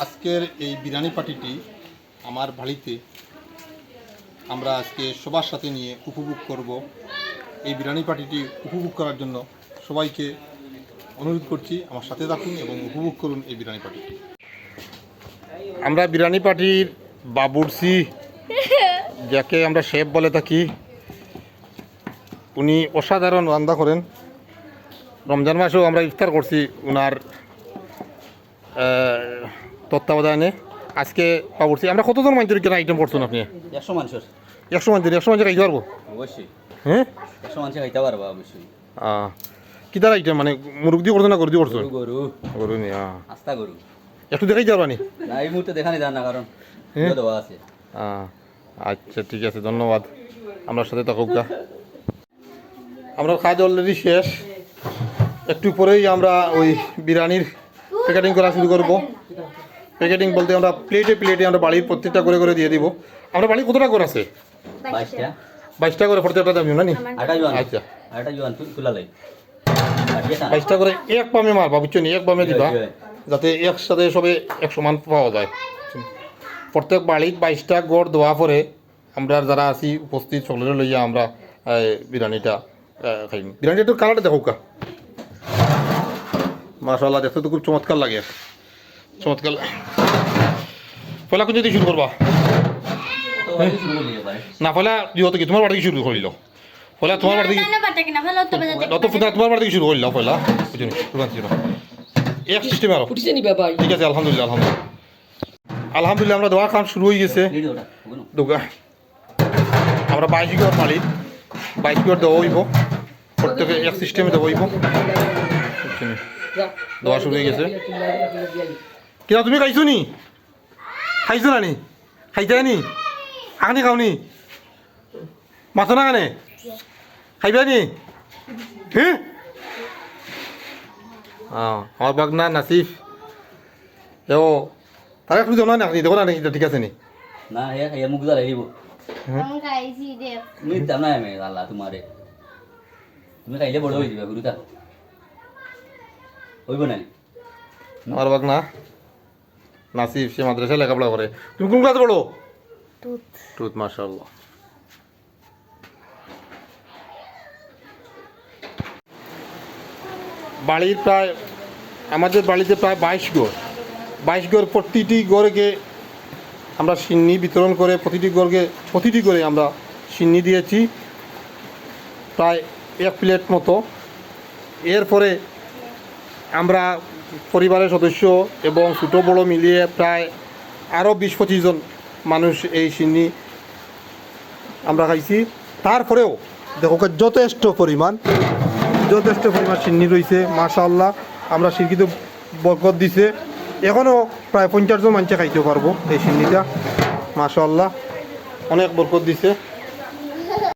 আজকের এই বিরিয়ানি পার্টিটি আমার বাড়িতে আমরা আজকে সবার সাথে নিয়ে উপভোগ করব। এই বিরিয়ানি পার্টিটি উপভোগ করার জন্য সবাইকে অনুরোধ করছি আমার সাথে থাকুন এবং উপভোগ করুন এই বিরিয়ানি পার্টিটি। আমরা বিরিয়ানি পার্টির বাবুর্চি, যাকে আমরা শেফ বলে থাকি, উনি অসাধারণ রান্না করেন। রমজান মাসেও আমরা ইফতার করছি ওনার তত্ত্বাবধানে। আজকে বাবুর্চি আমরা কতজন মানুষের কেন আইটেম করছেন আপনি? 100 মানুষের 100 মানুষের খাইতে পারবো? অবশ্যই। হ্যাঁ, 100 মানুষের খাইতে পারবো অবশ্যই। কিতার আইটেম মানে মুরগ দিয়ে করছেন না গরু দিয়ে করছেন? গরু গরু নি, আস্তা গরু। একটু দেখাই যাবো নি? না, এই মুহূর্তে দেখানি যায় না, কারণ দেওয়া আছে। আচ্ছা ঠিক আছে, ধন্যবাদ। আমার সাথে থাকুক। আমরা কাজ অলরেডি শেষ, একটু পরেই আমরা ওই বিরিয়ানির প্যাকেটিং করা শুরু করব। প্যাকেটিং বলতে আমরা প্লেটে প্লেটে আমরা বাড়ির প্রত্যেকটা করে করে দিয়ে দিব। আমরা বাড়ি কতটা করে আছে? 22টা করে প্রত্যেকটা দাম না নি? আচ্ছা, 22টা করে এক পামে মারবা, বুঝছো নি? এক পামে দিবা যাতে একসাথে সবে 100 মান পাওয়া যায়। প্রত্যেক বাড়ির 22টা গড় দেওয়া পরে আমরা যারা আছি উপস্থিত সকলের লইয়া আমরা বিরিয়ানিটা খাইম। বিরিয়ানিটা একটু কালারটা দেখো কা, মাশাআল্লাহ, দেখতে তো খুব চমৎকার লাগে, চমৎকার। পয়লা কোন দিয়ে শুরু করবা? না, পয়লা যেহেতু কি তোমার বাড়ি থেকে শুরু করিল, পয়লা তোমার বাড়ি থেকে তোমার বাড়ি থেকে শুরু করিল পয়লা, বুঝলি? এক সিস্টেম আরো ঠিক আছে। আলহামদুলিল্লাহ, আলহামদুলিল্লাহ, আলহামদুলিল্লাহ, আমরা দেওয়ার কাম শুরু হয়ে গেছে। আমরা 22 গড় মালিক, 22 গড় দেওয়া হইব, প্রত্যেকে এক সিস্টেমে দেওয়া হইব। দেওয়া শুরু হয়ে গেছে। কিনা তুমি খাইছো নি? খাইছো না নি? খাইতে নি? আনি খাওনি? মাথো না কানে খাইবা নি? হ্যাঁ, আমার বাগনা নাসিফ ও তারা একটু জানা না, দেখো না নাকি ঠিক আছে নি? না, হে মুখ জ্বালাই দিব। নিতাম না আমি আল্লাহ তোমারে, তুমি খাইলে বড় হয়ে যাবে গুরুতা, হইব না? আমার বাগনা নাসিফ সে মাদ্রাসায় লেখাপড়া করে। তুমি কোন ক্লাসে পড়ো? টুথ। মাশাআল্লাহ। বাড়ির প্রায় আমাদের বাড়িতে প্রায় 22 গড়। প্রতিটি গড়কে আমরা সিন্নি বিতরণ করে প্রতিটি গড়ে আমরা সিন্নি দিয়েছি প্রায় 1 প্লেট মতো। এরপরে আমরা পরিবারের সদস্য এবং ছোটো বড়ো মিলিয়ে প্রায় আরও 20-25 জন মানুষ এই সিন্নি আমরা খাইছি। তারপরেও দেখো যথেষ্ট পরিমাণ সিন্নি রয়েছে, মাশাআল্লাহ। আমরা সিন্নিতে বরকত দিছে, এখনও প্রায় 50 জন মানুষে খাইতে পারবো এই সিন্নিটা, মাশাআল্লাহ, অনেক বরকত দিছে।